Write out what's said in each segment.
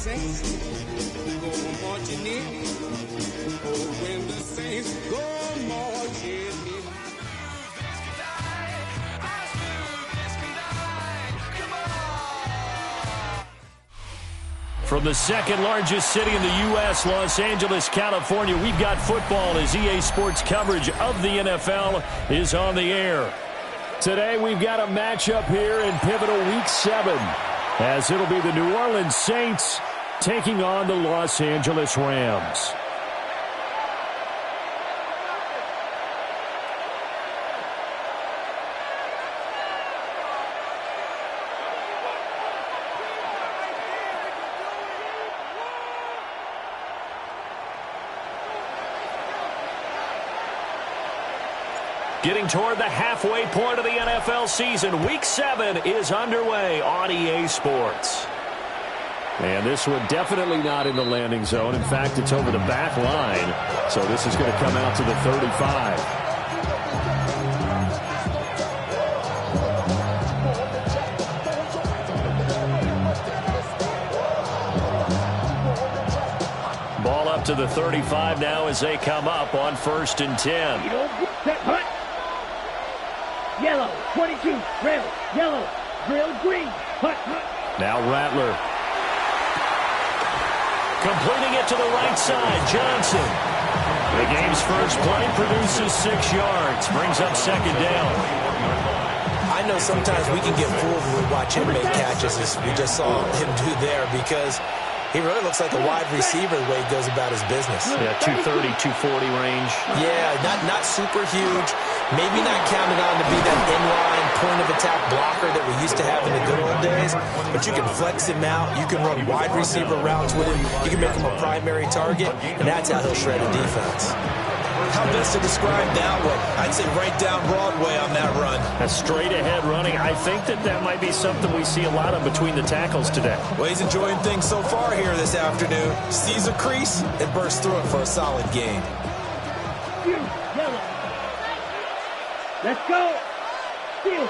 saints go marching in, oh, when the saints go marching in. From the second largest city in the U.S., Los Angeles, California, we've got football as EA Sports coverage of the NFL is on the air. Today we've got a matchup here in pivotal Week 7, as it'll be the New Orleans Saints taking on the Los Angeles Rams. Getting toward the halfway point of the NFL season, Week 7 is underway on EA Sports. And this one definitely not in the landing zone. In fact, it's over the back line. So this is going to come out to the 35. Ball up to the 35 now as they come up on 1st and 10. Yellow, 22, rail, yellow, drill, green, hut. Now Rattler. Completing it to the right side, Johnson. The game's first play produces 6 yards, brings up 2nd down. I know sometimes we can get fooled when we watch him make catches, as we just saw him do there, because he really looks like a wide receiver the way he goes about his business. Yeah, 230, 240 range. Yeah, not super huge. Maybe not counted on to be that inline point-of-attack blocker that we used to have in the good old days, but you can flex him out. You can run wide receiver routes with him. You can make him a primary target, and that's how he'll shred a defense. How best to describe that one? I'd say right down Broadway on that run. A straight-ahead running. I think that might be something we see a lot of between the tackles today. Well, he's enjoying things so far here this afternoon. Sees a crease and bursts through it for a solid gain. Yellow. Let's go. Steel,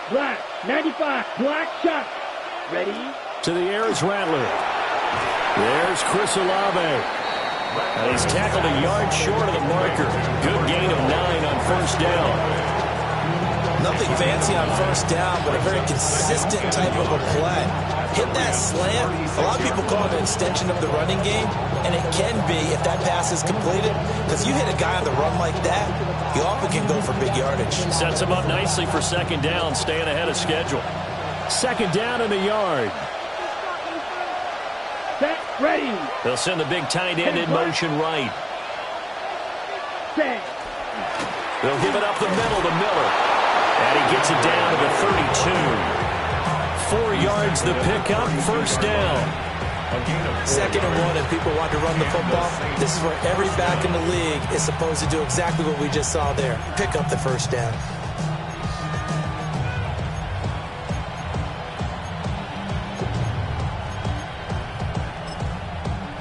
black, 95, black shot. Ready? To the air is Rattler. There's Chris Olave. And he's tackled a yard short of the marker. Good gain of 9 on 1st down. Nothing fancy on 1st down, but a very consistent type of a play. Hit that slant. A lot of people call it an extension of the running game, and it can be if that pass is completed, because you hit a guy on the run like that, you often can go for big yardage. Sets him up nicely for 2nd down, staying ahead of schedule. 2nd down and a yard. Set, ready. They'll send the big tight end in motion right. Set. They'll give it up the middle to Miller. And he gets it down to the 32. 4 yards the pickup, 1st down. 2nd and 1, and people want to run the football. This is where every back in the league is supposed to do exactly what we just saw there. Pick up the 1st down.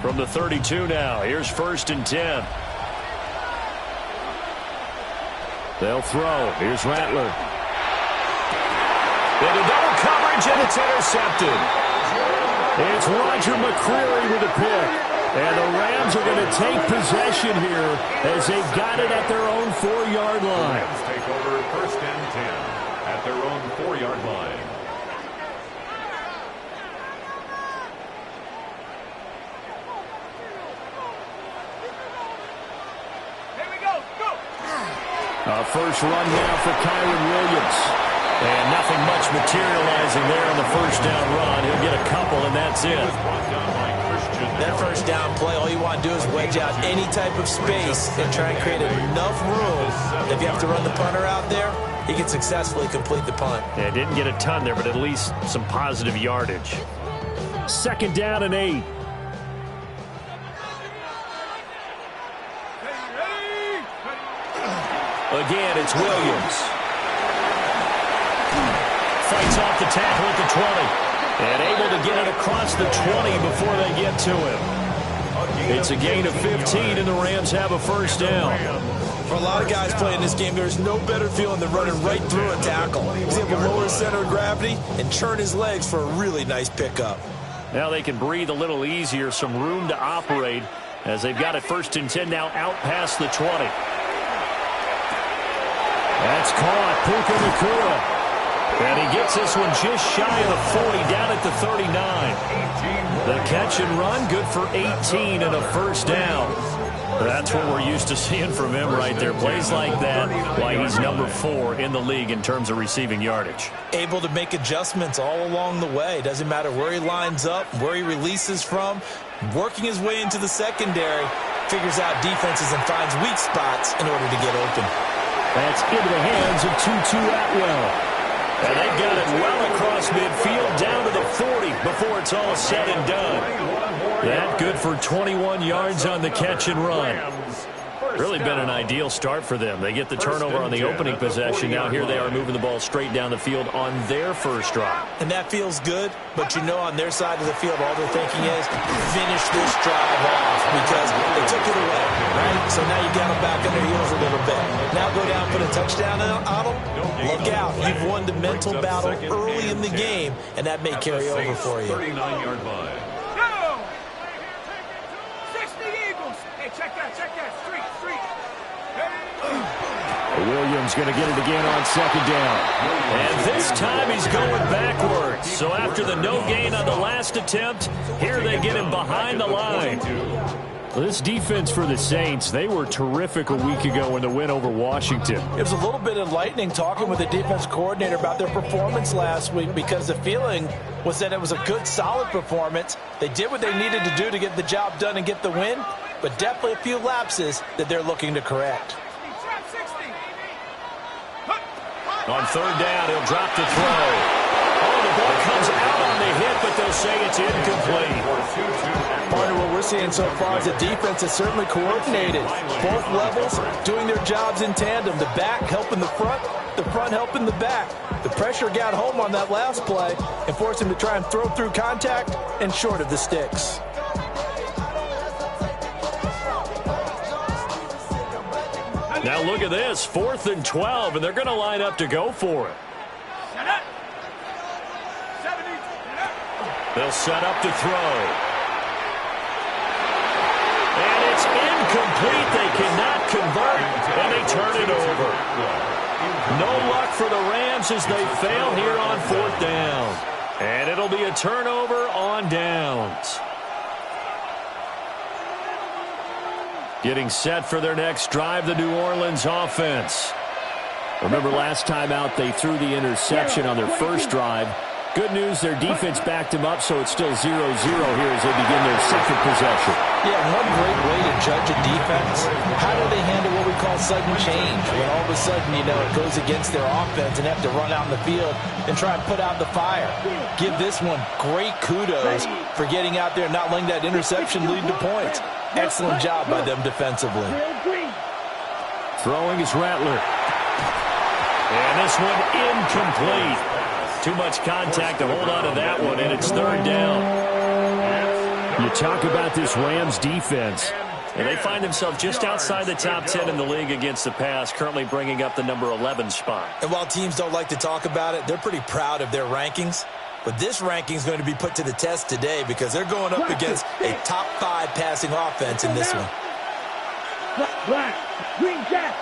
From the 32 now, here's 1st and 10. They'll throw. Here's Rattler. Into double coverage, and it's intercepted. It's Roger McCreary with a pick. And the Rams are going to take possession here as they've got it at their own 4-yard line. Rams take over 1st and 10 at their own 4-yard line. First run now for Kyren Williams. And nothing much materializing there on the 1st down run. He'll get a couple, and that's it. That 1st down play, all you want to do is wedge out any type of space and try and create enough room. If you have to run the punter out there, he can successfully complete the punt. Yeah, didn't get a ton there, but at least some positive yardage. 2nd down and 8. Again, it's Williams. Fights off the tackle at the 20. And able to get it across the 20 before they get to him. It's a gain of 15, and the Rams have a 1st down. For a lot of guys playing this game, there's no better feeling than running right through a tackle. He's able to lower his center of gravity and churn his legs for a really nice pickup. Now they can breathe a little easier, some room to operate as they've got it 1st and 10 now out past the 20. That's caught. Puka Nacua. And he gets this one just shy of the 40, down at the 39. The catch and run, good for 18 and a first down. That's what we're used to seeing from him right there. Plays like that, why he's number 4 in the league in terms of receiving yardage. Able to make adjustments all along the way. Doesn't matter where he lines up, where he releases from. Working his way into the secondary, figures out defenses and finds weak spots in order to get open. That's into the hands of Tutu Atwell. And they've got it well across midfield down to the 40 before it's all said and done. That good for 21 yards on the catch and run. Really been an ideal start for them. They get the turnover on the opening possession. Now here they are moving the ball straight down the field on their first drive. And that feels good, but you know on their side of the field all they're thinking is finish this drive off because they took it away, right? So now you got them back on their heels a little bit. Now go down, put a touchdown on them. Look out. You've won the mental battle early in the game, and that may carry over for you. 39-yard line. Williams going to get it again on 2nd down. And this time he's going backwards. So after the no gain on the last attempt, here they get him behind the line. Well, this defense for the Saints, they were terrific a week ago in the win over Washington. It was a little bit enlightening talking with the defense coordinator about their performance last week because the feeling was that it was a good, solid performance. They did what they needed to do to get the job done and get the win, but definitely a few lapses that they're looking to correct. On 3rd down, he'll drop the throw. Oh, the ball comes out on the hit, but they'll say it's incomplete. Part of what we're seeing so far is the defense is certainly coordinated. Both levels doing their jobs in tandem. The back helping the front helping the back. The pressure got home on that last play and forced him to try and throw through contact and short of the sticks. Now look at this, 4th and 12, and they're going to line up to go for it. They'll set up to throw. And it's incomplete. They cannot convert, and they turn it over. No luck for the Rams as they fail here on 4th down. And it'll be a turnover on downs. Getting set for their next drive, the New Orleans offense. Remember last time out, they threw the interception on their first drive. Good news, their defense backed them up, so it's still 0-0 here as they begin their second possession. Yeah, one great way to judge a defense. How do they handle what we call sudden change? When all of a sudden, you know, it goes against their offense and they have to run out in the field and try and put out the fire. Give this one great kudos for getting out there and not letting that interception lead to points. Excellent job by them defensively. Throwing is Rattler. And this one incomplete. Too much contact to hold on to that one, and it's 3rd down. You talk about this Rams defense, and they find themselves just outside the top 10 in the league against the pass, currently bringing up the number 11 spot. And while teams don't like to talk about it, they're pretty proud of their rankings. But this ranking is going to be put to the test today because they're going up against a top 5 passing offense in this one. Black, green jack.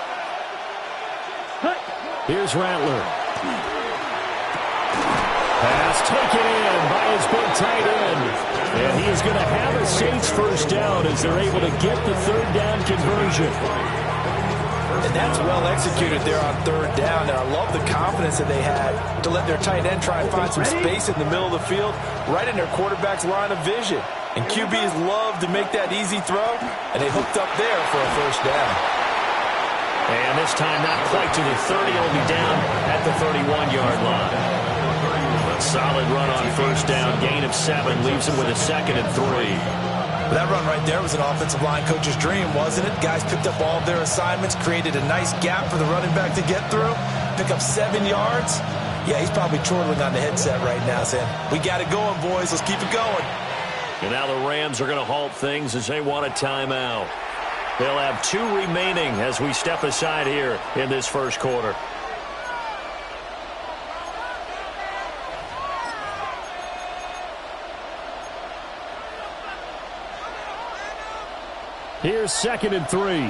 Here's Rattler. Pass taken in by his big tight end. And he is going to have a Saints first down as they're able to get the 3rd down conversion. And that's well executed there on 3rd down. And I love the confidence that they had to let their tight end try and find some space in the middle of the field, right in their quarterback's line of vision. And QBs love to make that easy throw, and they hooked up there for a first down. And this time not quite to the 30, it'll be down at the 31-yard line. A solid run on first down, gain of 7, leaves him with a 2nd and 3. That run right there was an offensive line coach's dream, wasn't it? Guys picked up all of their assignments, created a nice gap for the running back to get through, pick up 7 yards. Yeah, he's probably chortling on the headset right now saying, we got it going, boys. Let's keep it going. And now the Rams are going to halt things as they want a timeout. They'll have 2 remaining as we step aside here in this first quarter. Here's 2nd and 3.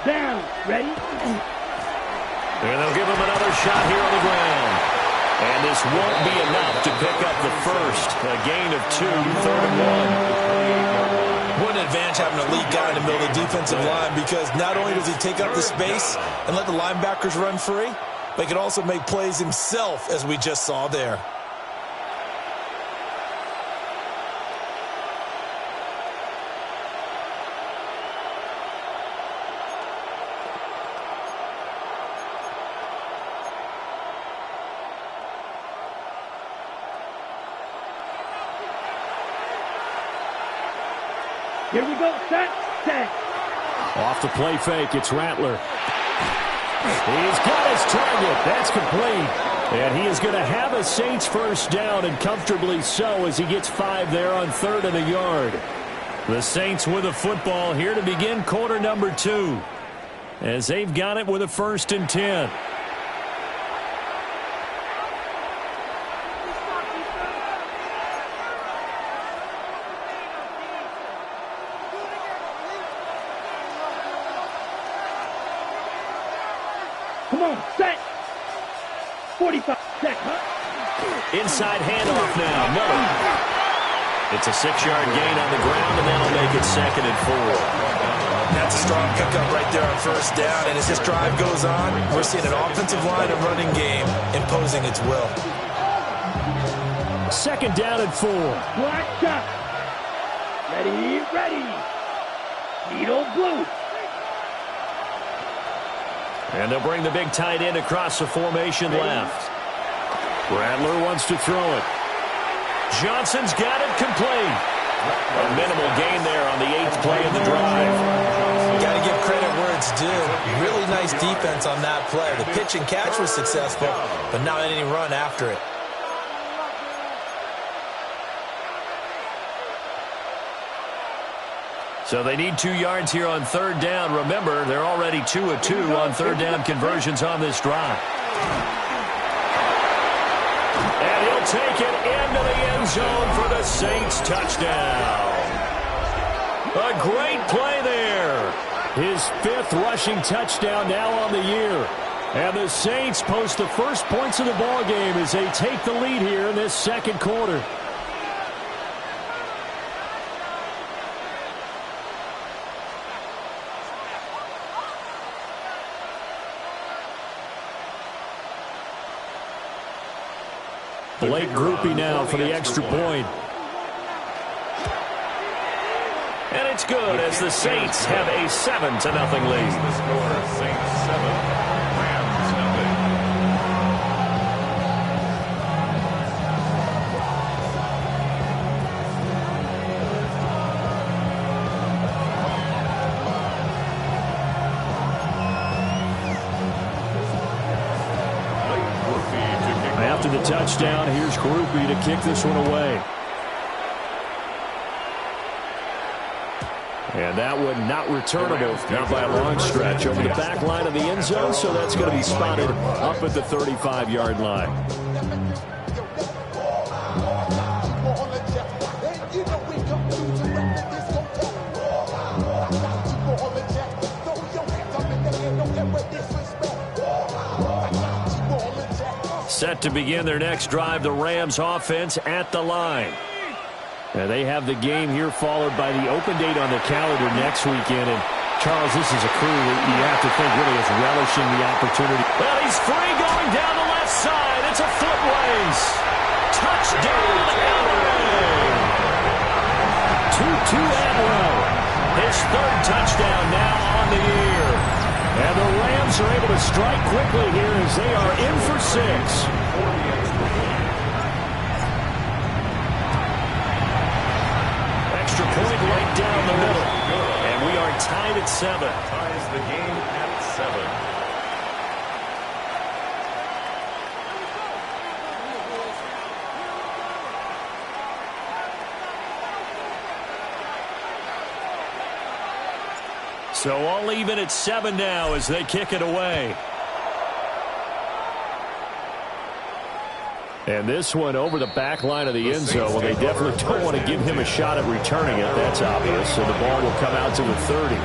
Down. Ready? And they'll give him another shot here on the ground. And this won't be enough to pick up the first. A gain of 2, 3rd and 1. What an advantage having a lead guy in the middle of the defensive line, because not only does he take up the space and let the linebackers run free, but he can also make plays himself, as we just saw there. Here we go. Set. Off the play fake, it's Rattler. He's got his target. That's complete. And he is going to have a Saints first down, and comfortably so, as he gets 5 there on 3rd and a yard. The Saints with the football here to begin quarter number 2, as they've got it with a 1st and 10. Come on, set. 45 seconds. Inside handoff now. Miller. It's a 6-yard gain on the ground, and that'll make it 2nd and 4. That's a strong pickup right there on first down. And as this drive goes on, we're seeing an offensive line and running game imposing its will. 2nd down and 4. Black shot. Ready. Needle blue. And they'll bring the big tight end across the formation left. Rattler wants to throw it. Johnson's got it complete. A minimal gain there on the 8th play of the drive. Got to give credit where it's due. Really nice defense on that play. The pitch and catch was successful, but not any run after it. So they need 2 yards here on 3rd down. Remember, they're already 2 of 2 on 3rd down conversions on this drive. And he'll take it into the end zone for the Saints touchdown. A great play there. His 5th rushing touchdown now on the year. And the Saints post the first points of the ball game as they take the lead here in this 2nd quarter. Blake Grupe now for the extra point. And it's good as the Saints have a 7-0 lead. The score, Saints 7, Rams 0. After the touchdown, here's Grupe to kick this one away. And that one not returnable, not by a long stretch, over the back line of the end zone, so that's going to be spotted up at the 35-yard line. Set to begin their next drive, the Rams offense at the line. And they have the game here followed by the open date on the calendar next weekend. And, Charles, this is a crew that you have to think really is relishing the opportunity. Well, he's free going down the left side. It's a foot race. Touchdown, Allen. Tutu Atwell. His 3rd touchdown now on the year. And the Rams are able to strike quickly here as they are in for 6. Point right down the middle. And we are tied at 7. Ties the game at 7. So all even at 7 now as they kick it away. And this one over the back line of the end zone. Well, they definitely don't want to give him a shot at returning it. That's obvious. So the ball will come out to the 30.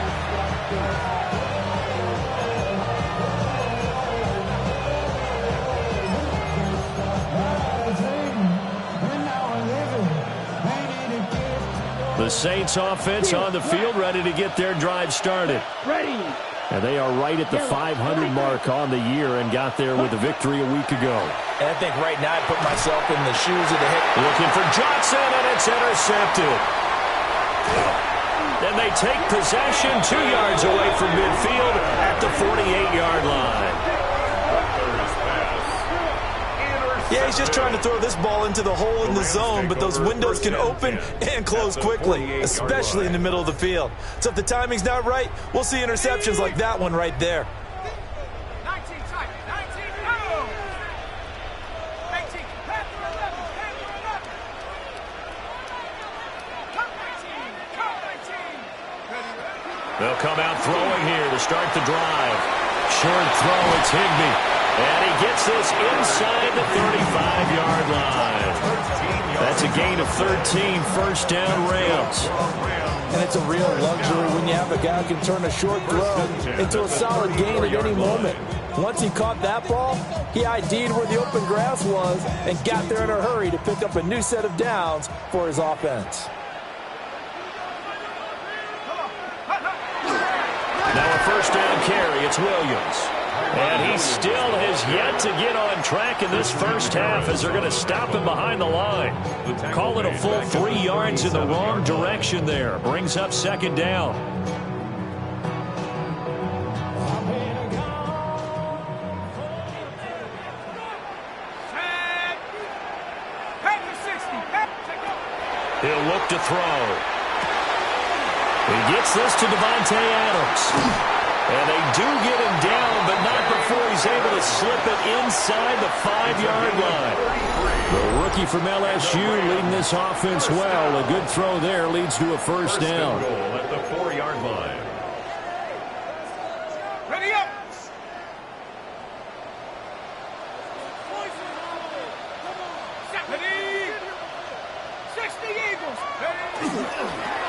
The Saints offense on the field, ready to get their drive started. Ready. And they are right at the 500 mark on the year and got there with a victory a week ago. And I think right now I put myself in the shoes of the head. Looking for Johnson, and it's intercepted. Then they take possession 2 yards away from midfield at the 48-yard line. Yeah, he's just trying to throw this ball into the hole in the zone, but those windows can open and close quickly, especially in the middle of the field. So if the timing's not right, we'll see interceptions like that one right there. 19, 19, go! 19, They'll come out throwing here to start the drive. Short throw, it's Higbee. And he gets this inside the 35-yard line. That's a gain of 13, first down Rams. And it's a real luxury when you have a guy who can turn a short throw into a solid gain at any moment. Once he caught that ball, he ID'd where the open grass was and got there in a hurry to pick up a new set of downs for his offense. Now a first down carry, it's Williams. And he still has yet to get on track in this first half as they're going to stop him behind the line. Call it a full 3 yards in the wrong direction there. Brings up second down. He'll look to throw. He gets this to Devontae Adams. And they do get him down, but not before he's able to slip it inside the 5-yard line. The rookie from LSU leading this offense well. A good throw there leads to a first down. Goal at the 4-yard line. Ready up! Ready! 60 Eagles!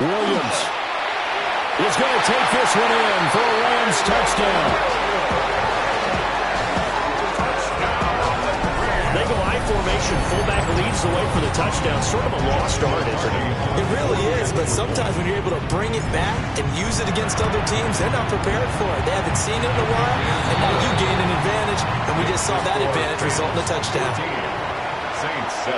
Williams is going to take this one in for a Rams touchdown. They go I formation. Fullback leads the way for the touchdown. Sort of a lost art, isn't it? It really is, but sometimes when you're able to bring it back and use it against other teams, they're not prepared for it. They haven't seen it in a while, and now you gain an advantage, and we just saw that advantage result in a touchdown. Saints 7.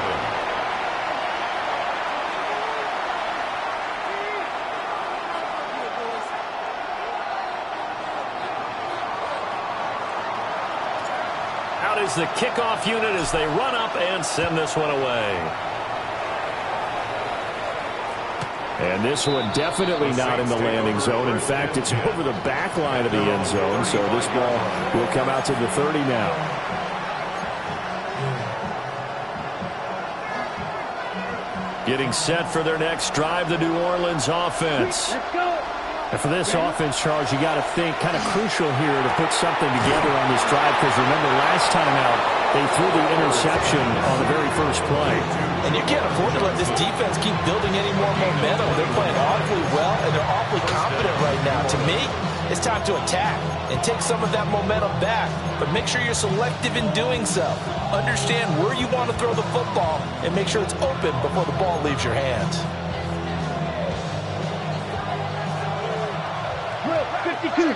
Is the kickoff unit as they run up and send this one away. And this one definitely not in the landing zone. In fact, it's over the back line of the end zone, so this ball will come out to the 30 now. Getting set for their next drive, the New Orleans offense. Let's go. And for this offense, Charles, you got to think kind of crucial here to put something together on this drive, because remember last time out they threw the interception on the very first play. And you can't afford to let this defense keep building any more momentum. They're playing awfully well, and they're awfully confident right now. To me, it's time to attack and take some of that momentum back, but make sure you're selective in doing so. Understand where you want to throw the football and make sure it's open before the ball leaves your hands. 52.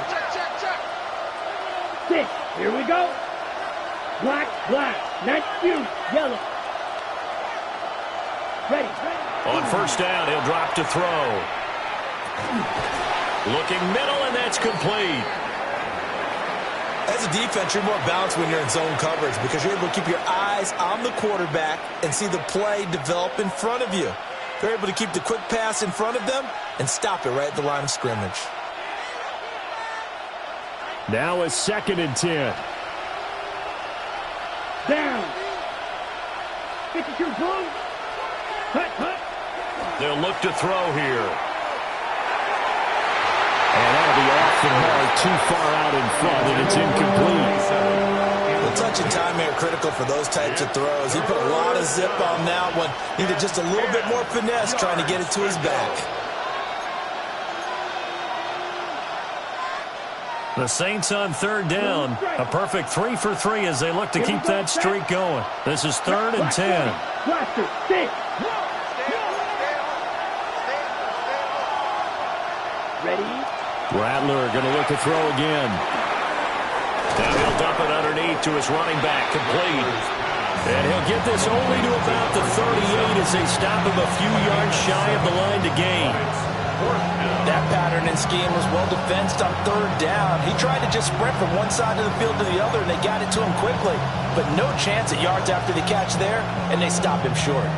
6. Here we go. Black, black. Not you. Yellow. Ready. On first down, he'll drop to throw. Looking middle, and that's complete. As a defense, you're more balanced when you're in zone coverage because you're able to keep your eyes on the quarterback and see the play develop in front of you. They're able to keep the quick pass in front of them and stop it right at the line of scrimmage. Now a 2nd and 10. Down. 52. Boom. Cut, cut. They'll look to throw here. And that'll be off the mark, too far out in front, and it's incomplete. The touch and time error are critical for those types of throws. He put a lot of zip on that one. Needed just a little bit more finesse trying to get it to his back. The Saints on third down. A perfect 3 for 3 as they look to keep that streak going. This is 3rd and 10. Blaster, stick. Ready? Rattler going to look to throw again. Now he'll dump it underneath to his running back, complete. And he'll get this only to about the 38 as they stop him a few yards shy of the line to gain. That pattern and scheme was well defensed on 3rd down. He tried to just sprint from one side of the field to the other, and they got it to him quickly. But no chance at yards after the catch there, and they stop him short.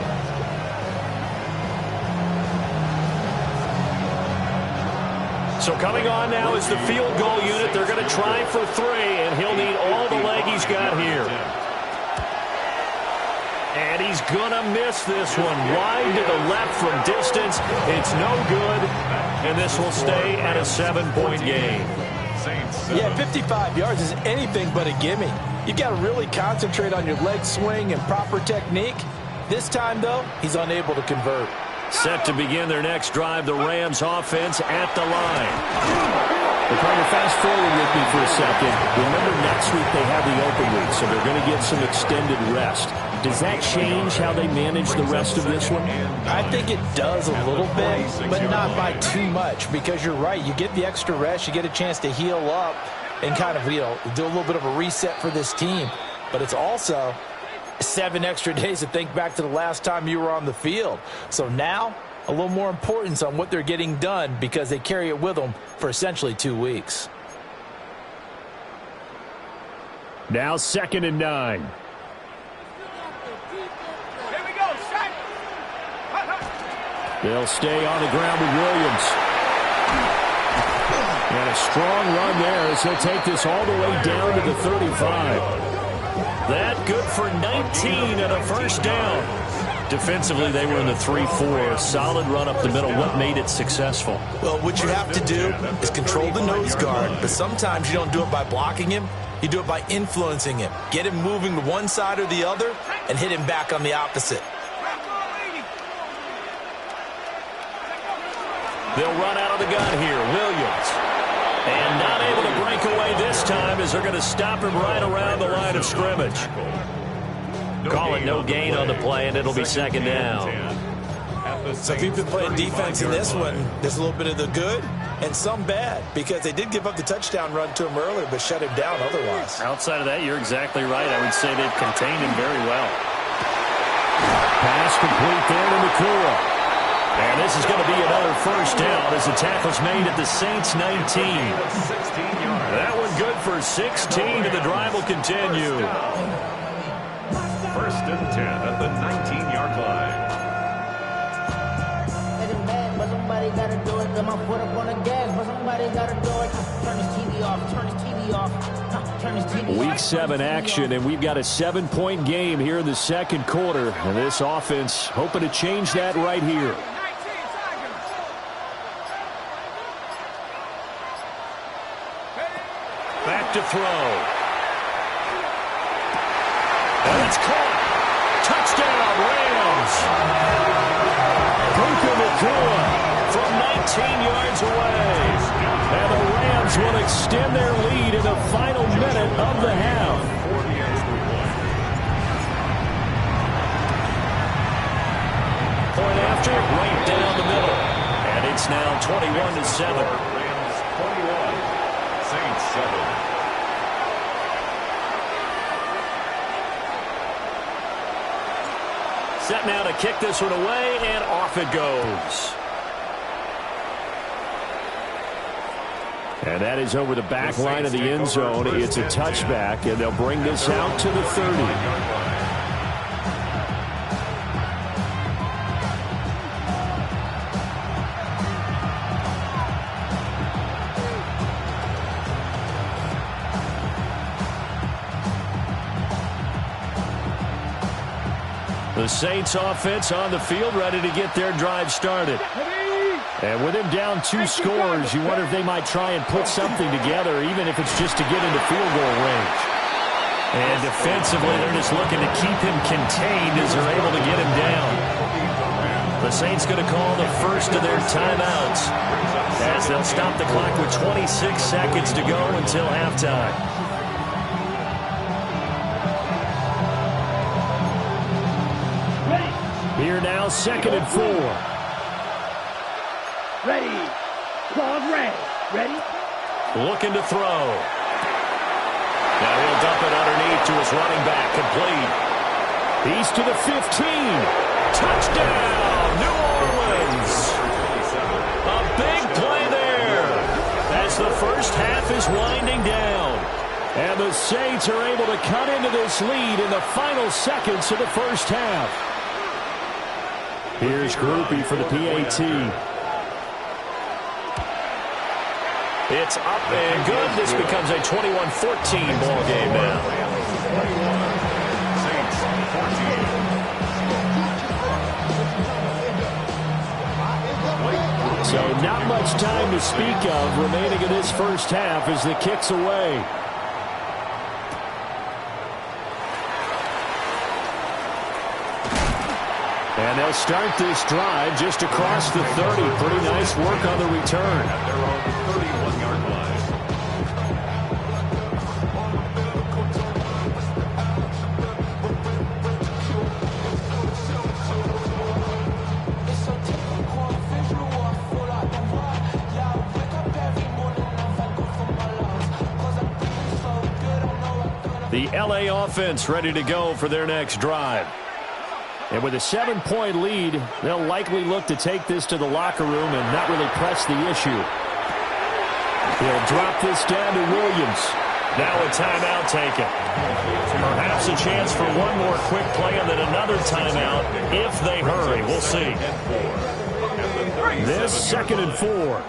So coming on now is the field goal unit. They're going to try for 3, and he'll need all the leg he's got here. And he's going to miss this one. Wide to the left from distance. It's no good, and this will stay at a 7-point game. Yeah, 55 yards is anything but a gimme. You've got to really concentrate on your leg swing and proper technique. This time, though, he's unable to convert. Set to begin their next drive, the Rams offense at the line. Well, Carter, fast forward with me for a second. Remember, next week they have the open week, so they're going to get some extended rest. Does that change how they manage the rest of this one? I think it does a little bit, but not by too much, because you're right. You get the extra rest, you get a chance to heal up and kind of, do a little bit of a reset for this team. But it's also 7 extra days to think back to the last time you were on the field. So now, a little more importance on what they're getting done because they carry it with them for essentially 2 weeks. Now 2nd and 9. Here we go, set. They'll stay on the ground with Williams. And a strong run there as he'll take this all the way down to the 35. That good for 19 and a first down. Defensively, they were in the 3-4. Solid run up the middle. What made it successful? Well, what you have to do is control the nose guard, but sometimes you don't do it by blocking him. You do it by influencing him. Get him moving to one side or the other and hit him back on the opposite. They'll run out of the gun here. Williams. And not able to break away this time as they're going to stop him right around the line of scrimmage. Call it no gain on the play, and it'll be 2nd down. So if you've been playing defense in this one, there's a little bit of the good and some bad, because they did give up the touchdown run to him earlier, but shut him down otherwise. Outside of that, you're exactly right. I would say they've contained him very well. Pass complete there to Nakua. And this is going to be another first down as the tackle's made at the Saints 19. That one good for 16, and the drive will continue. 1st and 10 at the 19-yard line. But somebody gotta do it. Got my foot up on the gas, but somebody gotta do it. Turn this TV off, turn this TV off. Turn this TV off. Week 7 action, and we've got a 7-point game here in the 2nd quarter. And this offense hoping to change that right here. Back to throw. And it's caught. Touchdown, Rams. Puka Nacua from 19 yards away. And the Rams will extend their lead in the final minute of the half. Point after, right down the middle. And it's now 21-7. Rams 21, Saints 7. Set now to kick this one away, and off it goes. And that is over the back line of the end zone. It's a touchback, and they'll bring this out to the 30. The Saints offense on the field, ready to get their drive started. And with him down 2 scores, you wonder if they might try and put something together, even if it's just to get into field goal range. And defensively, they're just looking to keep him contained as they're able to get him down. The Saints going to call the first of their timeouts as they'll stop the clock with 26 seconds to go until halftime. Here now, 2nd and 4. Ready. Claude Ray. Ready? Looking to throw. Now he'll dump it underneath to his running back, complete. He's to the 15. Touchdown, New Orleans. A big play there as the first half is winding down. And the Saints are able to cut into this lead in the final seconds of the first half. Here's Groupie for the PAT. It's up and good. This becomes a 21-14 ball game now. So not much time to speak of remaining in this first half as the kick's away. And they'll start this drive just across the 30. Pretty nice work on the return. At their own 31-yard line. The LA offense ready to go for their next drive. And with a 7-point lead, they'll likely look to take this to the locker room and not really press the issue. He'll drop this down to Williams. Now a timeout taken. Perhaps a chance for one more quick play and then another timeout if they hurry. We'll see. This 2nd and 4.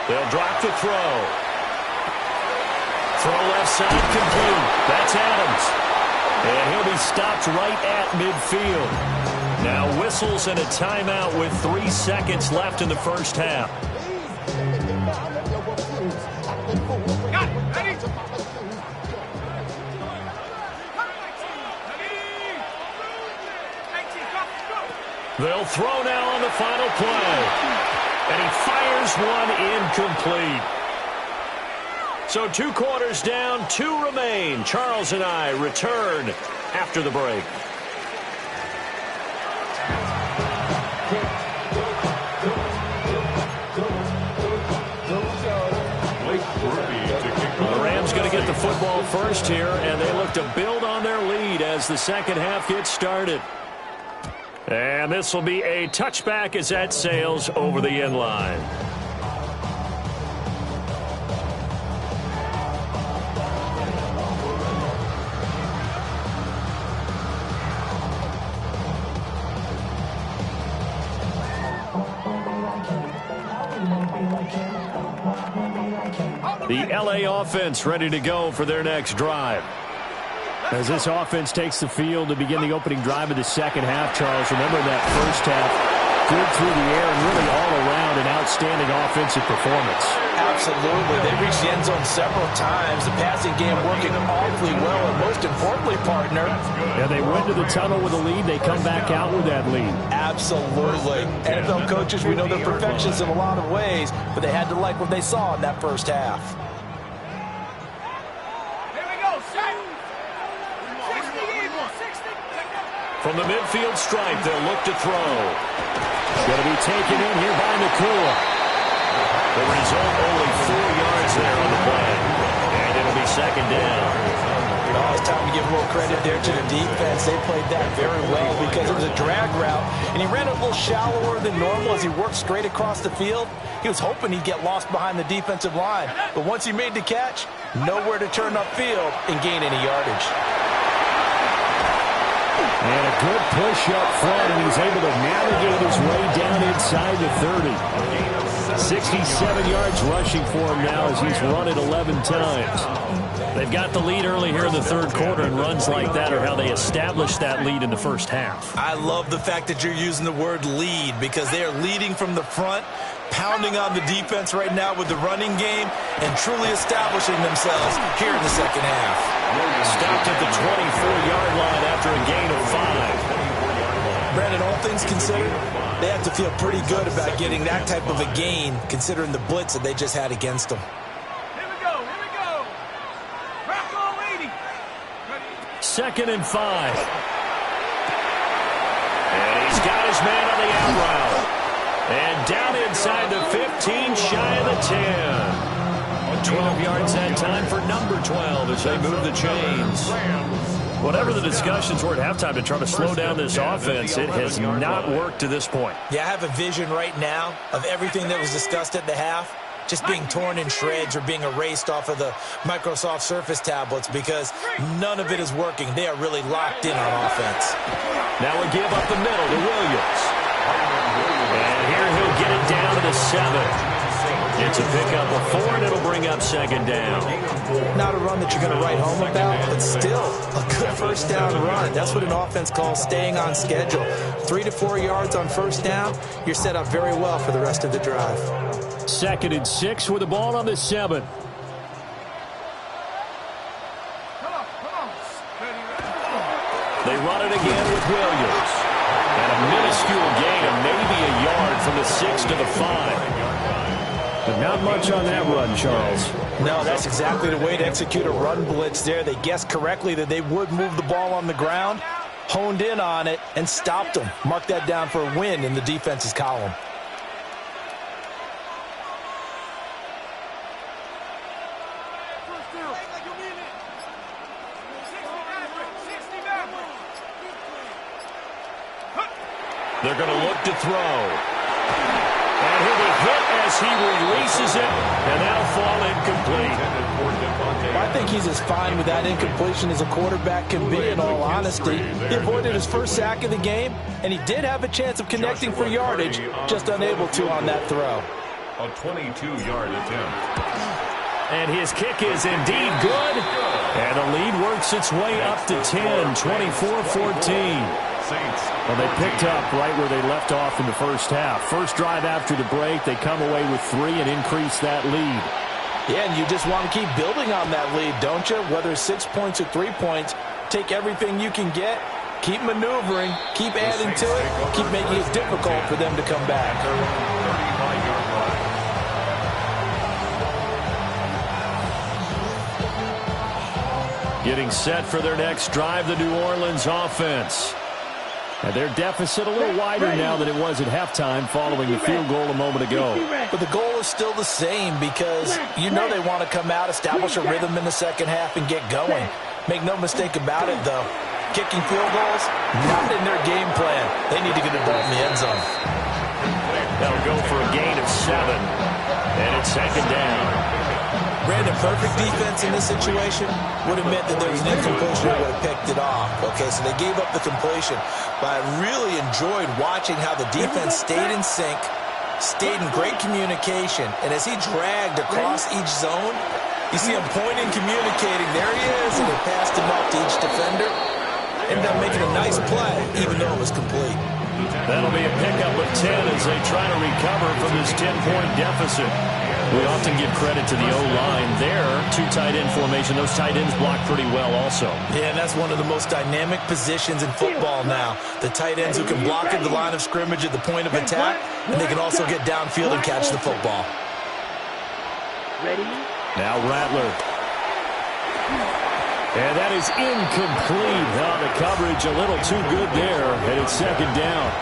They'll drop the throw. Throw left side complete. That's Adams. And he'll be stopped right at midfield. Now whistles and a timeout with 3 seconds left in the first half. They'll throw now on the final play. And he fires one incomplete. So 2 quarters down, 2 remain. Charles and I return after the break. The Rams going to get the football first here, and they look to build on their lead as the second half gets started. And this will be a touchback as that sails over the end line. The LA offense ready to go for their next drive. As this offense takes the field to begin the opening drive of the second half, Charles, remember that first half, good through the air and really all around an outstanding offensive performance. Absolutely. They reached the end zone several times. The passing game working awfully well, and most importantly, partner. Yeah, they went to the tunnel with a lead. They come back out with that lead. Absolutely. NFL coaches, we know they're perfectionists in a lot of ways, but they had to like what they saw in that first half. From the midfield stripe, they'll look to throw. Going to be taken in here by Nakua. The result, only 4 yards there on the play. And it'll be second down. Oh, it's time to give a little credit there to the defense. They played that very well because it was a drag route, and he ran it a little shallower than normal as he worked straight across the field. He was hoping he'd get lost behind the defensive line. But once he made the catch, nowhere to turn upfield and gain any yardage. And a good push up front, and he's able to navigate his way down inside the 30. 67 yards rushing for him now as he's run it 11 times. They've got the lead early here in the third quarter, and runs like that are how they established that lead in the first half. I love the fact that you're using the word lead because they are leading from the front, pounding on the defense right now with the running game, and truly establishing themselves here in the second half. Stopped at the 24-yard line after a gain of 5. Brandon, all things considered, they have to feel pretty good about getting that type of a gain considering the blitz that they just had against them. Here we go. Rock on, lady. Second and 5. And he's got his man on the out route. And down inside the 15, shy of the 10. 12 yards that time for number 12 as they move the chains. Whatever the discussions were at halftime to try to slow down this offense, it has not worked to this point. Yeah, I have a vision right now of everything that was discussed at the half just being torn in shreds or being erased off of the Microsoft Surface tablets because none of it is working. They are really locked in on offense. Now we give up the middle to Williams. And here he'll get it down to the 7. It's a pickup of 4, and it'll bring up second down. Not a run that you're going to write home about, but still a good first down run. That's what an offense calls staying on schedule. 3 to 4 yards on first down, you're set up very well for the rest of the drive. Second and 6 with the ball on the 7. They run it again with Williams. And a minuscule gain of maybe a yard from the 6 to the 5. But not much on that run, Charles. No, that's exactly the way to execute a run blitz there. They guessed correctly that they would move the ball on the ground, honed in on it, and stopped them. Mark that down for a win in the defense's column. They're going to look to throw. And he'll be hit as he releases it, and that'll fall incomplete. I think he's as fine with that incompletion as a quarterback can be, in all honesty. He avoided his first sack of the game, and he did have a chance of connecting for yardage, just unable to on that throw. A 22-yard attempt. And his kick is indeed good. And the lead works its way up to 10, 24-14. Well, they picked up right where they left off in the first half. First drive after the break, they come away with 3 and increase that lead. Yeah, and you just want to keep building on that lead, don't you? Whether it's 6 points or 3 points, take everything you can get, keep maneuvering, keep adding to it, keep making it difficult for them to come back. Getting set for their next drive, the New Orleans offense. And their deficit a little wider now than it was at halftime following the field goal a moment ago. But the goal is still the same because you know they want to come out, establish a rhythm in the second half, and get going. Make no mistake about it, though. Kicking field goals, not in their game plan. They need to get the ball in the end zone. That'll go for a gain of 7. And it's second down. Brandon, perfect defense in this situation would have meant that there was an incompletion that would have picked it off. Okay, so they gave up the completion. But I really enjoyed watching how the defense stayed in sync, stayed in great communication, and as he dragged across each zone, you see him pointing, communicating. There he is, and he passed him off to each defender. Ended up making a nice play, even though it was complete. That'll be a pickup of 10 as they try to recover from this 10-point deficit. We often give credit to the O-line there. 2 tight end formation. Those tight ends block pretty well also. Yeah, and that's one of the most dynamic positions in football now. The tight ends who can block at the line of scrimmage at the point of attack, and they can also get downfield and catch the football. Ready? Now Rattler. And that is incomplete. The coverage a little too good there, and it's second down.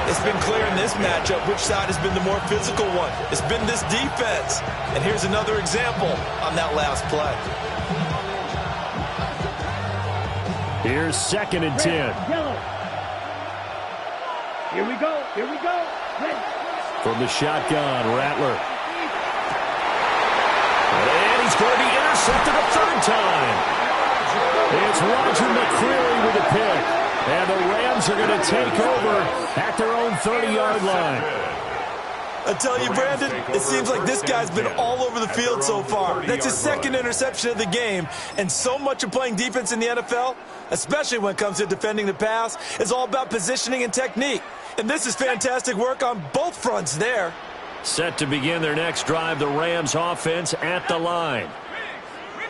It's been clear in this matchup which side has been the more physical one. It's been this defense. And here's another example on that last play. Here's second and 10. Yellow. Here we go. Here we go. Red. From the shotgun, Rattler. And he's going to be intercepted a third time. It's Roger McCreary with a pick. And the Rams are going to take over at their own 30-yard line. I tell you, Brandon, it seems like this guy's been all over the field so far. That's his second interception of the game, and so much of playing defense in the NFL, especially when it comes to defending the pass, is all about positioning and technique. And this is fantastic work on both fronts there. Set to begin their next drive, the Rams offense at the line.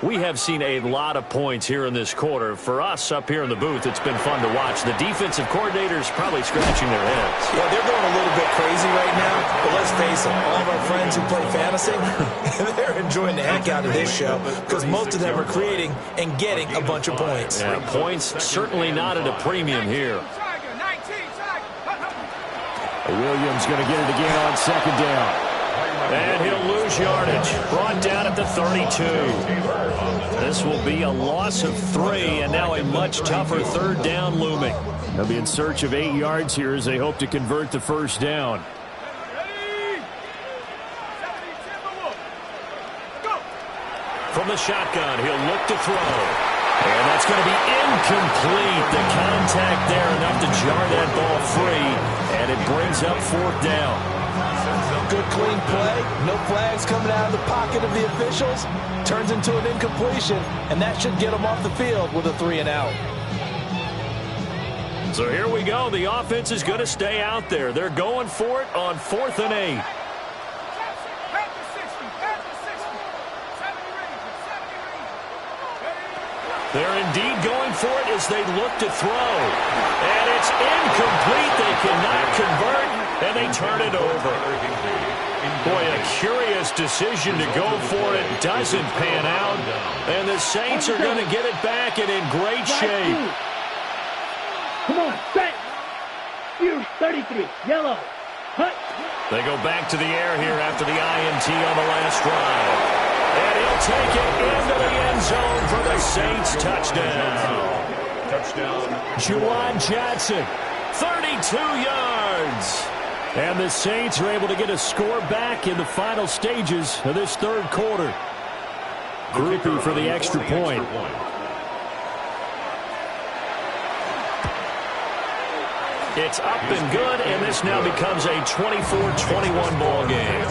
We have seen a lot of points here in this quarter. For us up here in the booth, it's been fun to watch. The defensive coordinators probably scratching their heads. Yeah, they're going a little bit crazy right now. But let's face it, all of our friends who play fantasy, they're enjoying the heck out of this show because most of them are creating and getting a bunch of points. Yeah, points certainly not at a premium here. Williams going to get it again on second down. And he'll lose yardage. Brought down at the 32. This will be a loss of 3, and now a much tougher third down looming. They'll be in search of 8 yards here as they hope to convert the first down. From the shotgun, he'll look to throw. And that's going to be incomplete. The contact there enough to jar that ball free, and it brings up fourth down. Good clean play, no flags coming out of the pocket of the officials. Turns into an incompletion, and that should get them off the field with a 3-and-out. So here we go. The offense is going to stay out there. They're going for it on 4th and 8. They're indeed going for it as they look to throw. And it's incomplete. They cannot convert, and they turn it over. Boy, a curious decision to go for it. Doesn't pan out. And the Saints are going to get it back and in great shape. Come on, set. Fuse 33, yellow. Hut. They go back to the air here after the INT on the last drive. And he'll take it into the end zone for the Saints touchdown. Juwan Johnson, 32 yards. And the Saints are able to get a score back in the final stages of this third quarter. Groupie for the extra point. It's up and good, and this now becomes a 24-21 ball game.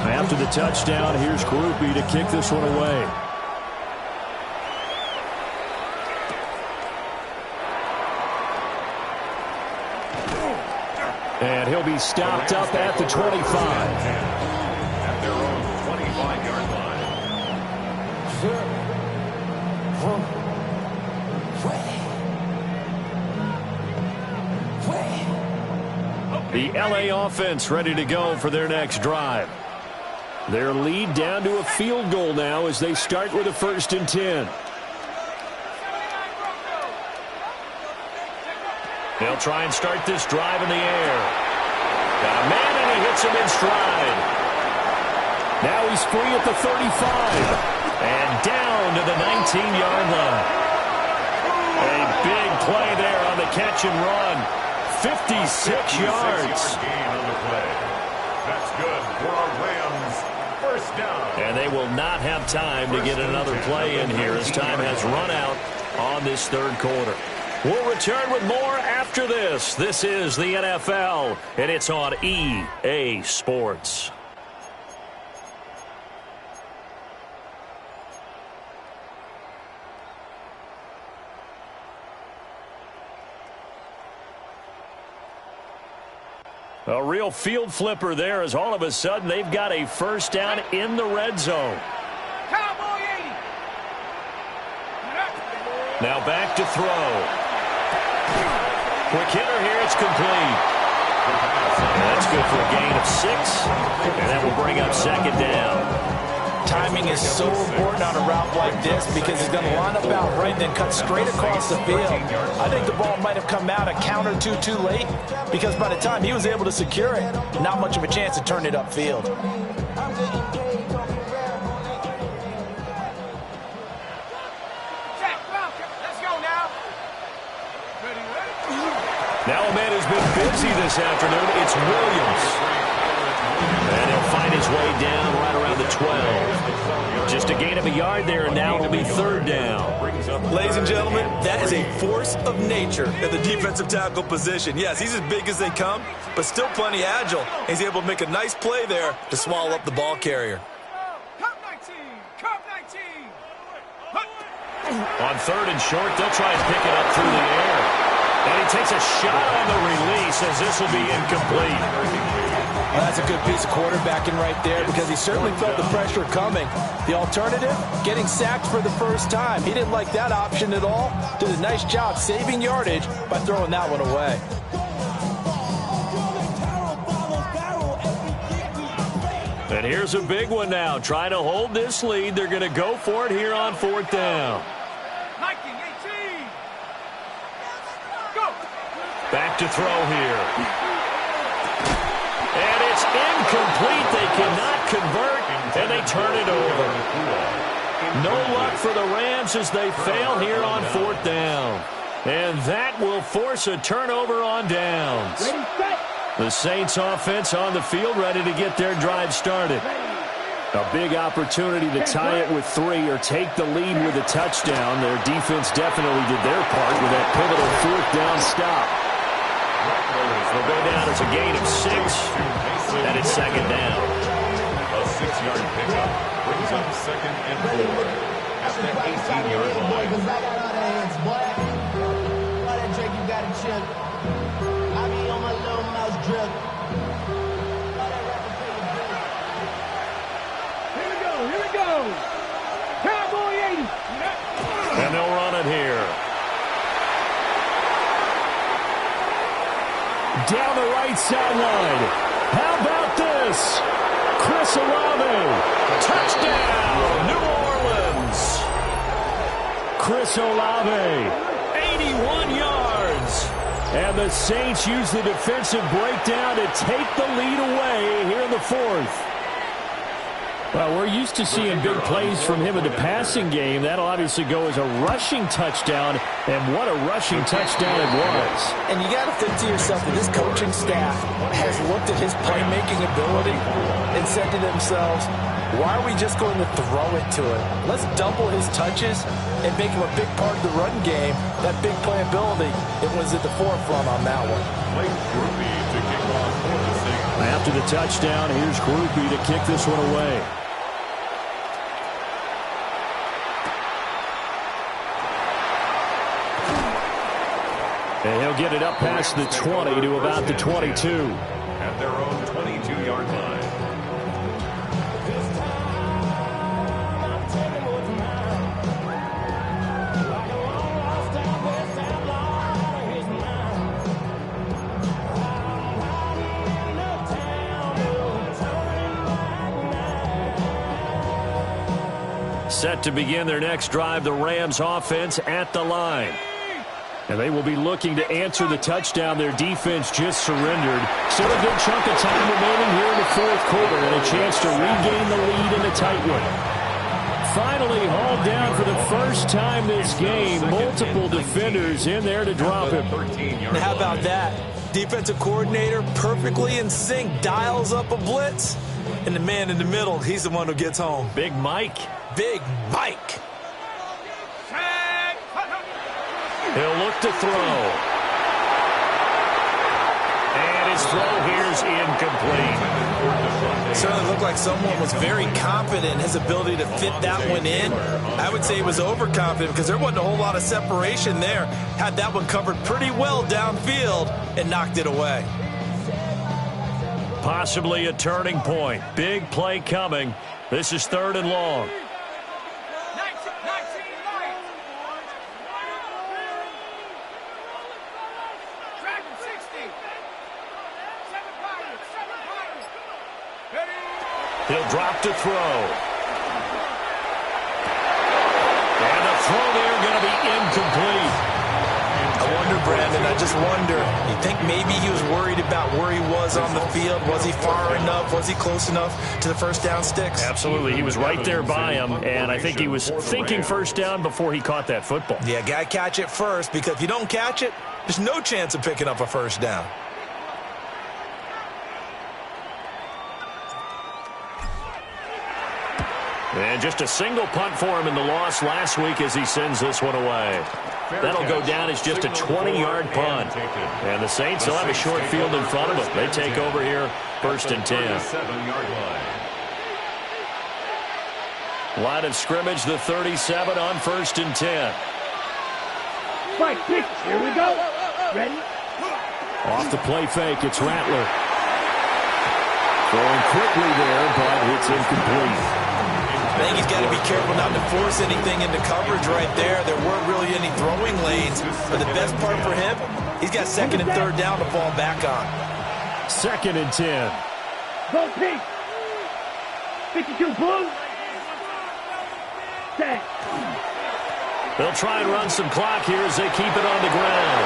After the touchdown, here's Groupie to kick this one away. And he'll be stopped up at the 25. At their own 25-yard line. The LA offense ready to go for their next drive. Their lead down to a field goal now as they start with a 1st and 10. They'll try and start this drive in the air. Got a man, and he hits him in stride. Now he's free at the 35. And down to the 19-yard line. A big play there on the catch and run. 56 yards. Gain on the play. That's good for our Rams. First down. And they will not have time to get another play in here as time has run out on this third quarter. We'll return with more after this. This is the NFL, and it's on EA Sports. A real field flipper there as all of a sudden they've got a first down in the red zone. Cowboy 80. Now back to throw. Quick hitter here, it's complete. That's good for a gain of 6, and that will bring up second down. Timing is so important on a route like this because he's going to line up out right and then cut straight across the field. I think the ball might have come out a count or two too late because by the time he was able to secure it, not much of a chance to turn it upfield. Now a man who's been busy this afternoon, it's Williams. And he'll find his way down right around the 12. Just a gain of a yard there, and now it'll be third down. Ladies and gentlemen, that is a force of nature at the defensive tackle position. Yes, he's as big as they come, but still plenty agile. He's able to make a nice play there to swallow up the ball carrier. On third and short, they'll try and pick it up through the air. And he takes a shot on the release as this will be incomplete. Well, that's a good piece of quarterbacking right there because he certainly felt the pressure coming. The alternative, getting sacked for the first time. He didn't like that option at all. Did a nice job saving yardage by throwing that one away. And here's a big one now. Trying to hold this lead. They're going to go for it here on fourth down. Back to throw here. And it's incomplete. They cannot convert, and they turn it over. No luck for the Rams as they fail here on fourth down. And that will force a turnover on downs. The Saints offense on the field, ready to get their drive started. A big opportunity to tie it with 3 or take the lead with a touchdown. Their defense definitely did their part with that pivotal fourth down stop. They'll go down as a gain of 6, and it's second down. A 6-yard pickup brings up second and 4 at the 18-yard line. Boy, that Drake, you got a chip. I be on my little mouse drip. Here we go. Cowboy 80. And they'll run it here. Down the right sideline. How about this? Chris Olave. Touchdown, New Orleans. Chris Olave, 81 yards. And the Saints use the defensive breakdown to take the lead away here in the fourth. Well, we're used to seeing big plays from him in the passing game. That'll obviously go as a rushing touchdown, and what a rushing touchdown it was. And you got to think to yourself that this coaching staff has looked at his playmaking ability and said to themselves, why are we just going to throw it to him? Let's double his touches and make him a big part of the run game. That big playability, it was at the forefront on that one. To kick off for the Saints. After the touchdown, here's Grupe to kick this one away. And he'll get it up past the 20 to about the 22. At their own 22-yard line. Set to begin their next drive, the Rams offense at the line. And they will be looking to answer the touchdown their defense just surrendered. Still a good chunk of time remaining here in the fourth quarter and a chance to regain the lead in a tight one. Finally hauled down for the first time this game. Multiple defenders in there to drop him. Now how about that? Defensive coordinator perfectly in sync, dials up a blitz. And the man in the middle, he's the one who gets home. Big Mike. Big Mike. He'll look to throw. And his throw here's incomplete. It certainly looked like someone was very confident in his ability to fit that one in. I would say he was overconfident because there wasn't a whole lot of separation there. Had that one covered pretty well downfield and knocked it away. Possibly a turning point. Big play coming. This is third and long. He'll drop to throw. And the throw there going to be incomplete. I wonder, Brandon, I just wonder, you think maybe he was worried about where he was on the field? Was he far enough? Was he close enough to the first down sticks? Absolutely. He was right there by him, and I think he was thinking first down before he caught that football. Yeah, got to catch it first, because if you don't catch it, there's no chance of picking up a first down. And just a single punt for him in the loss last week as he sends this one away. That'll go down as just a 20-yard punt. And the Saints will have a short field in front of them. They take over here, 1st and 10. Line of scrimmage, the 37 on 1st and 10. Spike pitch. Here we go. Ready? Off the play fake, it's Rattler. Throwing quickly there, but it's incomplete. I think he's got to be careful not to force anything into coverage right there. There weren't really any throwing lanes. But the best part for him, he's got 2nd and 3rd down to fall back on. 2nd and 10. Go pitch. 52 blue. Set. They'll try and run some clock here as they keep it on the ground.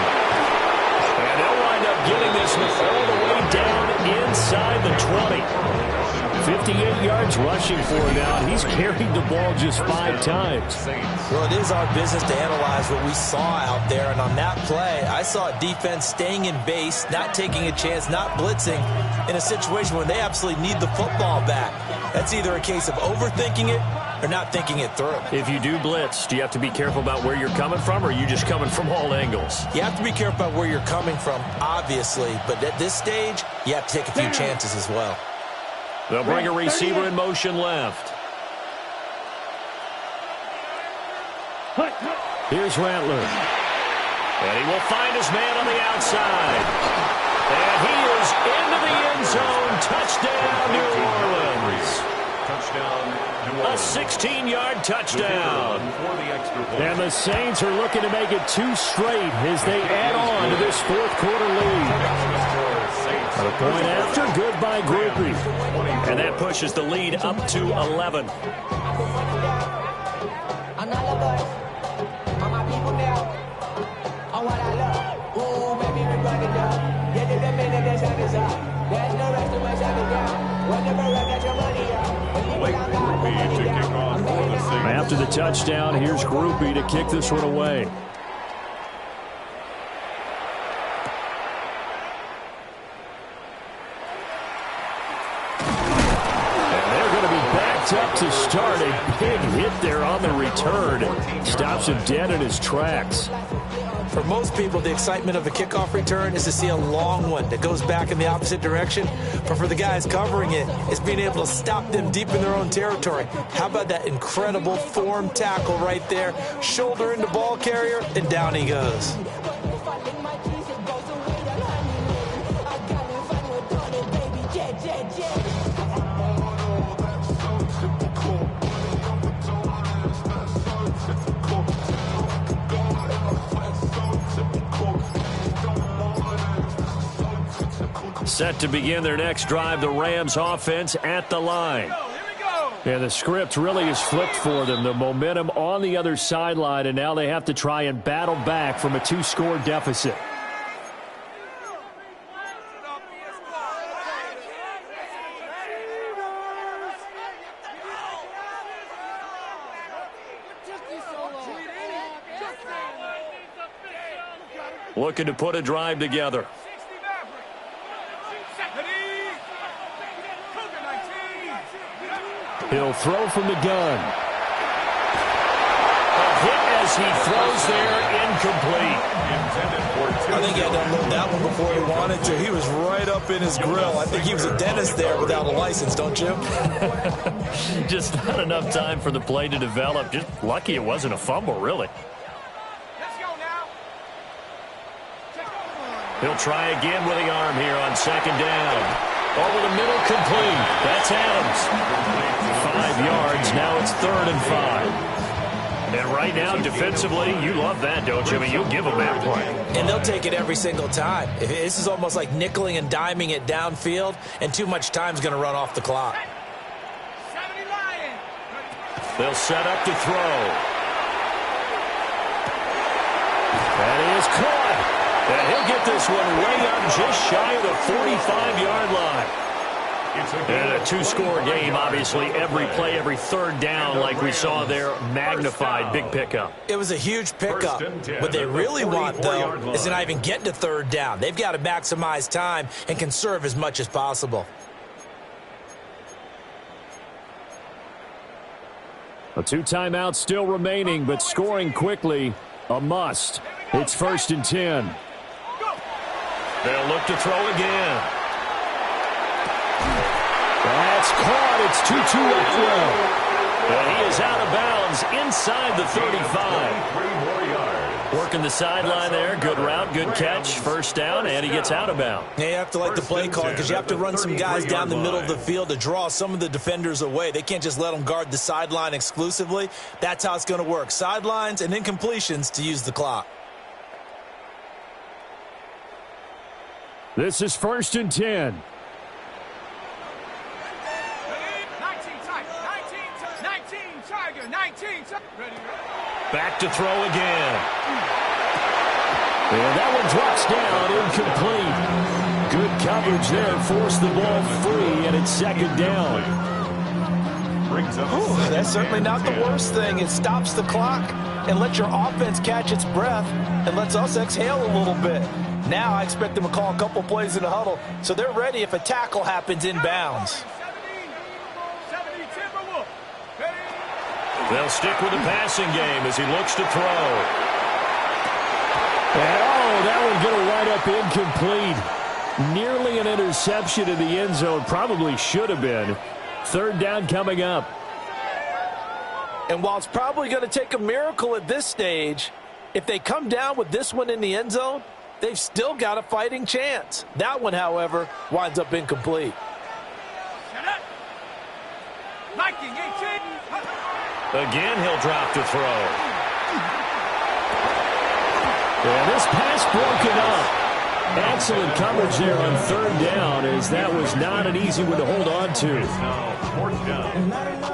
And they'll wind up getting this all the way down inside the 20. 58 yards rushing for him now. He's carried the ball just 5 times. Well, it is our business to analyze what we saw out there. And on that play, I saw a defense staying in base, not taking a chance, not blitzing in a situation where they absolutely need the football back. That's either a case of overthinking it or not thinking it through. If you do blitz, do you have to be careful about where you're coming from, or are you just coming from all angles? You have to be careful about where you're coming from, obviously. But at this stage, you have to take a few chances as well. They'll bring a receiver in motion left. Here's Rattler. And he will find his man on the outside. And he is into the end zone. Touchdown, New Orleans. A 16-yard touchdown. And the Saints are looking to make it 2 straight as they add on to this 4th quarter lead. A point after, good by Grupe. And that pushes the lead up to 11. After the touchdown, here's Grupe to kick this one away. Up to start. A big hit there on the return. Stops him dead in his tracks. For most people, the excitement of a kickoff return is to see a long one that goes back in the opposite direction. But for the guys covering it, it's being able to stop them deep in their own territory. How about that incredible form tackle right there? Shoulder into ball carrier, and down he goes. Set to begin their next drive, the Rams offense at the line. Yeah, the script really is flipped for them. The momentum on the other sideline, and now they have to try and battle back from a 2-score deficit. Looking to put a drive together. He'll throw from the gun. A hit as he throws there, incomplete. I think he had to unload that one before he wanted to. He was right up in his grill. I think he was a dentist there without a license, don't you? Just not enough time for the play to develop. Just lucky it wasn't a fumble, really. Let's go now. He'll try again with the arm here on 2nd down. Over the middle, complete. That's Adams. 5 yards. Now it's 3rd and 5. And right now, defensively, you love that, don't you? I mean, you'll give them that play. And they'll take it every single time. This is almost like nickeling and diming it downfield, and too much time's going to run off the clock. They'll set up to throw. That is caught. And he'll get this one way up just shy of the 45-yard line. And a 2-score game, obviously, every play, every 3rd down, like we saw there, magnified, big pickup. It was a huge pickup. What they really want, though, is to not even get to 3rd down. They've got to maximize time and conserve as much as possible. A 2 timeouts still remaining, but scoring quickly, a must. It's 1st and 10. They'll look to throw again. That's caught. It's Tutu Atwell. And he is out of bounds inside the 35. 3 more yards. Working the sideline there. Good route, good catch. First down, and he gets out of bounds. Yeah, you have to like the play call because you have to run some guys down the middle of the field to draw some of the defenders away. They can't just let them guard the sideline exclusively. That's how it's going to work. Sidelines and incompletions to use the clock. This is 1st and 10. 19, ready. Back to throw again. And that one drops down, incomplete. Good coverage there, forced the ball free, and it's 2nd down. That's certainly not the worst thing. It stops the clock and lets your offense catch its breath and lets us exhale a little bit. Now I expect them to call a couple plays in the huddle, so they're ready if a tackle happens inbounds. They'll stick with the passing game as he looks to throw. And that one going to wind up incomplete. Nearly an interception in the end zone. Probably should have been. 3rd down coming up. And while it's probably going to take a miracle at this stage, if they come down with this one in the end zone, they've still got a fighting chance. That one, however, winds up incomplete. Again, he'll drop to throw. And this pass broken up. Excellent coverage there on 3rd down, as that was not an easy one to hold on to.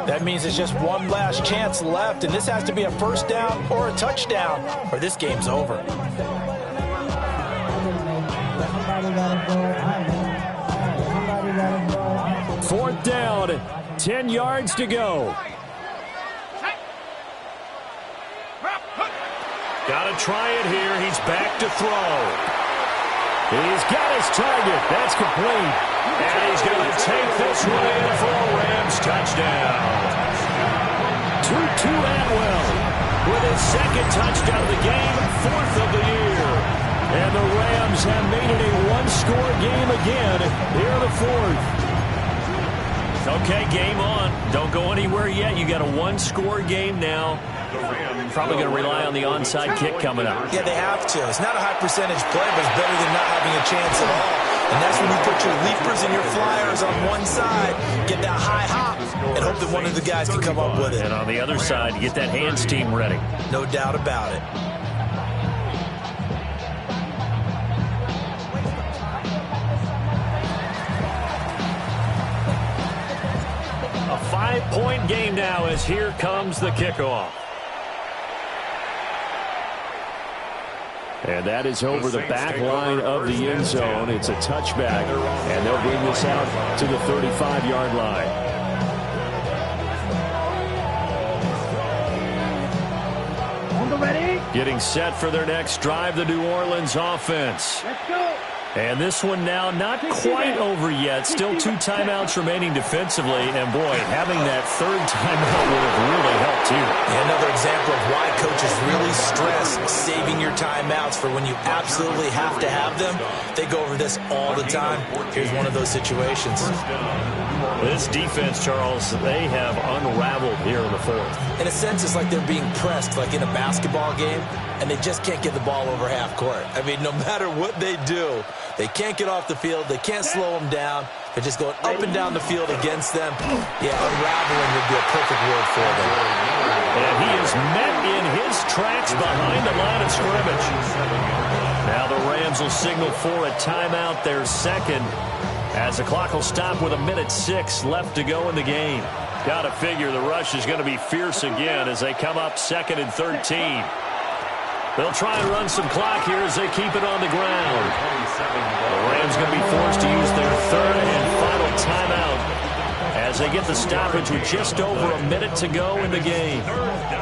That means it's just one last chance left, and this has to be a 1st down or a touchdown, or this game's over. Fourth down, 10 yards to go. Got to try it here. He's back to throw. He's got his target. That's complete. And he's going to take this one in for a Rams touchdown. Tutu Atwell with his 2nd touchdown of the game, 4th of the year. And the Rams have made it a 1-score game again here in the 4th. Okay, game on. Don't go anywhere yet. You got a 1-score game now. Probably going to rely on the onside kick coming up. Yeah, they have to. It's not a high percentage play, but it's better than not having a chance at all. And that's when you put your leapers and your flyers on one side, get that high hop, and hope that one of the guys can come up with it. And on the other side, get that hands team ready. No doubt about it. A 5-point game now as here comes the kickoff. And that is over the back line of the end zone. It's a touchback, and they'll bring this out to the 35-yard line. On the ready. Getting set for their next drive, the New Orleans offense. Let's go. And this one now not quite over yet. Still 2 timeouts remaining defensively. And, boy, having that 3rd timeout would have really helped, too. Yeah, another example of why coaches really stress saving your timeouts for when you absolutely have to have them. They go over this all the time. Here's one of those situations. This defense, Charles, they have unraveled here in the 4th. In a sense, it's like they're being pressed like in a basketball game, and they just can't get the ball over half court. I mean, no matter what they do, they can't get off the field. They can't slow them down. They're just going up and down the field against them. Yeah, unraveling would be a perfect word for them. And he is met in his tracks behind the line of scrimmage. Now the Rams will signal for a timeout, their 2nd, as the clock will stop with 1:06 left to go in the game. Got to figure the rush is going to be fierce again as they come up 2nd and 13. They'll try and run some clock here as they keep it on the ground. The Rams going to be forced to use their 3rd and final timeout as they get the stoppage with just over a minute to go in the game.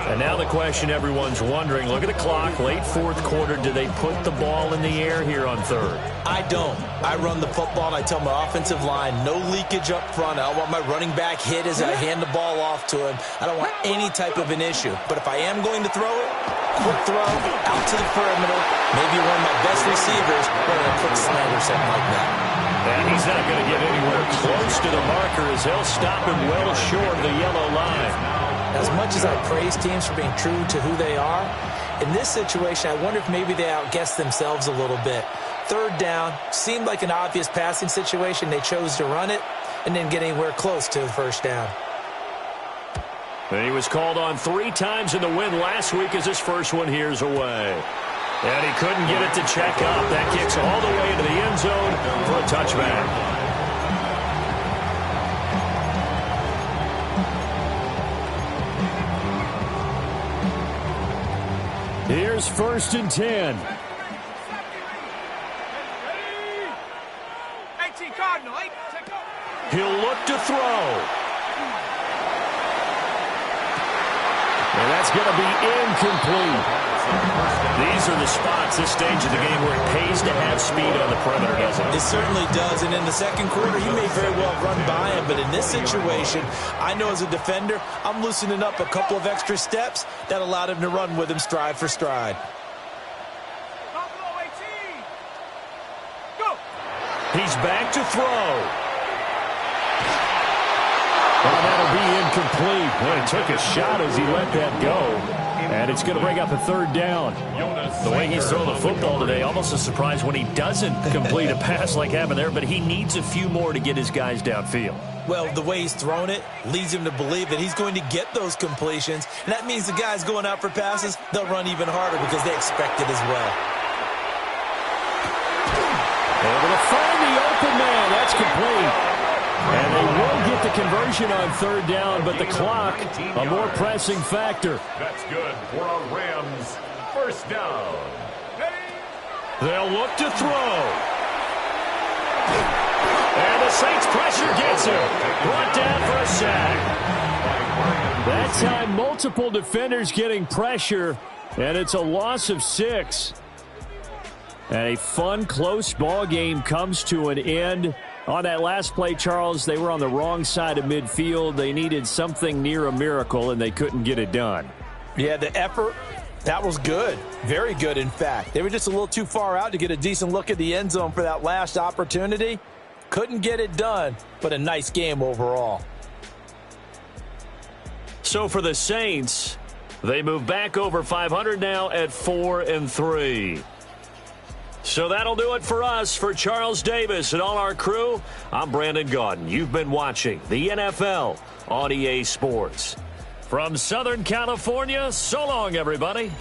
And now the question everyone's wondering, look at the clock, late fourth quarter, do they put the ball in the air here on third? I don't. I run the football, and I tell my offensive line, no leakage up front. I don't want my running back hit as I hand the ball off to him. I don't want any type of an issue. But if I am going to throw it, quick throw, out to the perimeter, maybe one of my best receivers, or a quick slant or something like that. And he's not going to get anywhere close to the marker as they'll stop him well short of the yellow line. As much as I praise teams for being true to who they are, in this situation, I wonder if maybe they outguessed themselves a little bit. Third down, seemed like an obvious passing situation. They chose to run it and didn't get anywhere close to the first down. And he was called on 3 times in the win last week as his first one here's away. And he couldn't get it to check up. That kicks all the way into the end zone for a touchback. Here's 1st and 10. 18 Cardinal, 8. He'll look to throw. And that's going to be incomplete. These are the spots, this stage of the game, where it pays to have speed on the perimeter, doesn't it? It certainly does, and in the second quarter, he may very well run by him, but in this situation, I know as a defender, I'm loosening up a couple of extra steps that allowed him to run with him stride for stride. Go. He's back to throw. Well, that'll be incomplete. Well, he took a shot as he let that go. And it's going to bring up a 3rd down. The way he's throwing the football today, almost a surprise when he doesn't complete a pass like happened there, but he needs a few more to get his guys downfield. Well, the way he's thrown it leads him to believe that he's going to get those completions, and that means the guys going out for passes, they'll run even harder because they expect it as well. Able to find the open man. That's complete. And they will get the conversion on 3rd down, but the clock, a more pressing factor. That's good for a Rams 1st down. They'll look to throw. And the Saints pressure gets him. Brought down for a sack. That time, multiple defenders getting pressure, and it's a loss of 6. And a fun, close ball game comes to an end. On that last play, Charles, they were on the wrong side of midfield. They needed something near a miracle, and they couldn't get it done. Yeah, the effort, that was good. Very good, in fact. They were just a little too far out to get a decent look at the end zone for that last opportunity. Couldn't get it done, but a nice game overall. So for the Saints, they move back over 500 now at 4-3. So that'll do it for us. For Charles Davis and all our crew, I'm Brandon Gaudin. You've been watching the NFL on EA Sports. From Southern California, so long, everybody.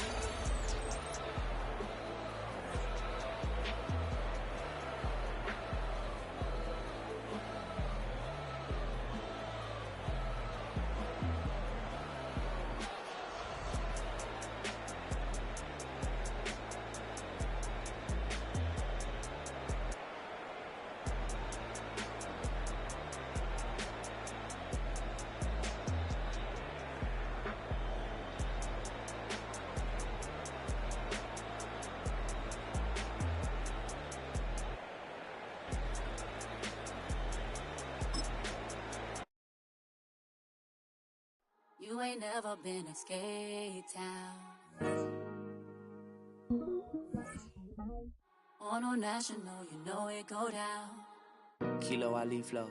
You ain't never been a skate town. On a national, you know it go down. Kilo Ali Flow.